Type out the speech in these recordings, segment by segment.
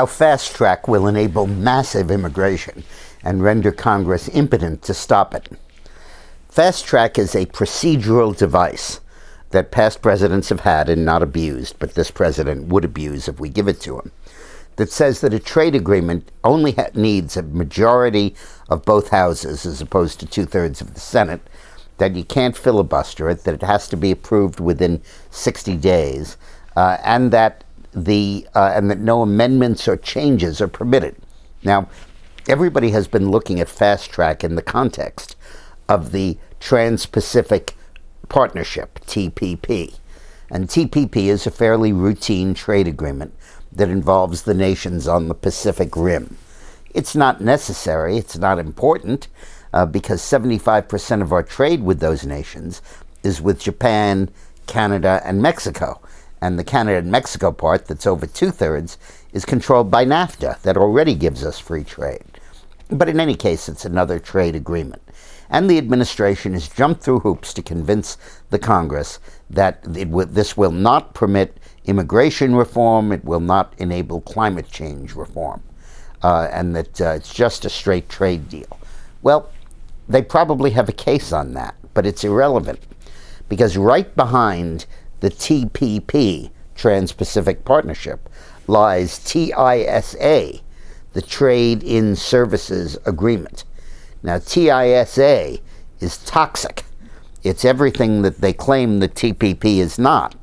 how Fast Track will enable massive immigration and render Congress impotent to stop it. Fast Track is a procedural device that past presidents have had and not abused, but this president would abuse if we give it to him, that says that a trade agreement only needs a majority of both houses as opposed to 2/3 of the Senate, that you can't filibuster it, that it has to be approved within 60 days, and that no amendments or changes are permitted. Now, everybody has been looking at Fast Track in the context of the Trans-Pacific Partnership, TPP. And TPP is a fairly routine trade agreement that involves the nations on the Pacific Rim. It's not necessary, it's not important, because 75% of our trade with those nations is with Japan, Canada, and Mexico. And the Canada and Mexico part, that's over 2/3, is controlled by NAFTA, that already gives us free trade. But in any case, it's another trade agreement. And the administration has jumped through hoops to convince the Congress that this will not permit immigration reform, it will not enable climate change reform, and that it's just a straight trade deal. Well, they probably have a case on that, but it's irrelevant, because right behind the TPP, Trans-Pacific Partnership, lies TISA, the Trade in Services Agreement. Now, TISA is toxic. It's everything that they claim the TPP is not.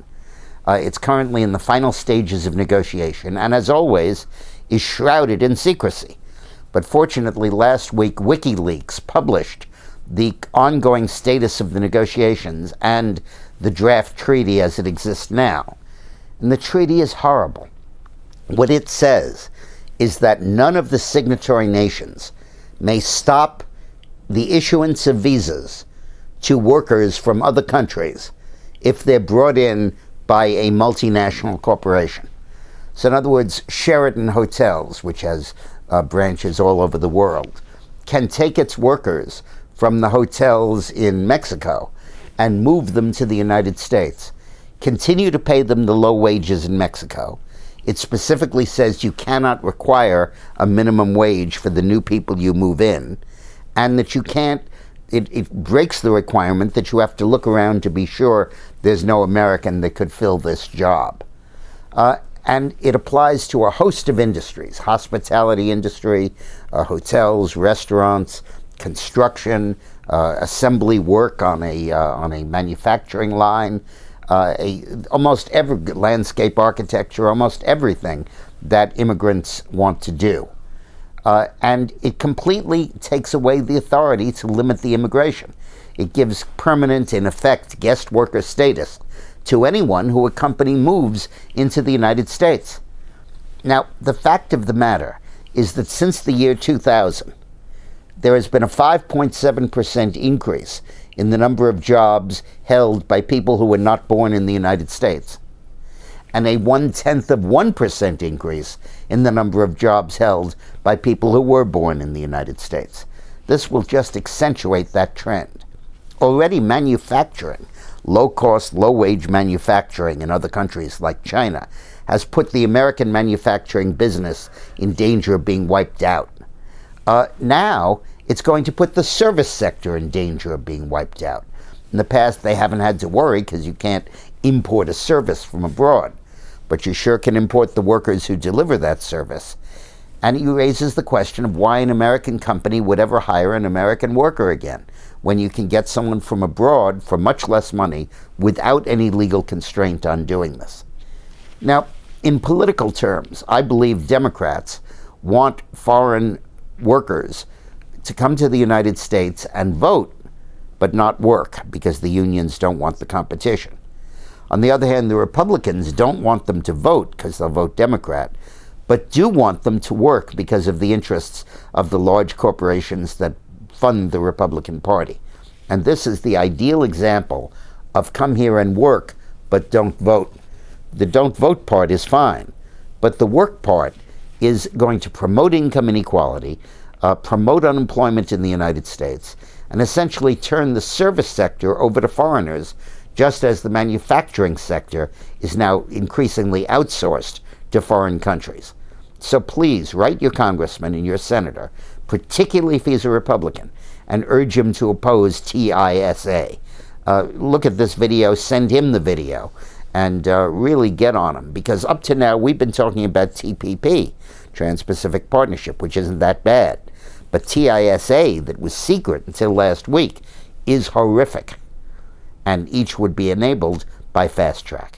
It's currently in the final stages of negotiation, and as always, is shrouded in secrecy. But fortunately, last week, WikiLeaks published the ongoing status of the negotiations and the draft treaty as it exists now. And the treaty is horrible. What it says is that none of the signatory nations may stop the issuance of visas to workers from other countries if they're brought in by a multinational corporation. So in other words, Sheraton Hotels, which has branches all over the world, can take its workers from the hotels in Mexico and move them to the United States, continue to pay them the low wages in Mexico. It specifically says you cannot require a minimum wage for the new people you move in, and that you can't, it breaks the requirement that you have to look around to be sure there's no American that could fill this job. And it applies to a host of industries: hospitality industry, hotels, restaurants, construction, assembly work on a manufacturing line, almost every landscape architecture, almost everything that immigrants want to do. And it completely takes away the authority to limit the immigration. It gives permanent, in effect, guest worker status to anyone who a company moves into the United States. Now, the fact of the matter is that since the year 2000, there has been a 5.7% increase in the number of jobs held by people who were not born in the United States, and a 0.1% increase in the number of jobs held by people who were born in the United States. This will just accentuate that trend. Already manufacturing, low-cost, low-wage manufacturing in other countries like China, has put the American manufacturing business in danger of being wiped out. Now, it's going to put the service sector in danger of being wiped out. In the past, they haven't had to worry because you can't import a service from abroad, but you sure can import the workers who deliver that service. And it raises the question of why an American company would ever hire an American worker again, when you can get someone from abroad for much less money without any legal constraint on doing this. Now, in political terms, I believe Democrats want foreign workers to come to the United States and vote, but not work, because the unions don't want the competition. On the other hand, the Republicans don't want them to vote because they'll vote Democrat, but do want them to work because of the interests of the large corporations that fund the Republican Party. And this is the ideal example of come here and work, but don't vote. The don't vote part is fine, but the work part is going to promote income inequality, promote unemployment in the United States, and essentially turn the service sector over to foreigners, just as the manufacturing sector is now increasingly outsourced to foreign countries. So please write your congressman and your senator, particularly if he's a Republican, and urge him to oppose TISA. Look at this video, send him the video, and really get on him. Because up to now, we've been talking about TPP, Trans-Pacific Partnership, which isn't that bad. But TISA, that was secret until last week, is horrific. And each would be enabled by fast track.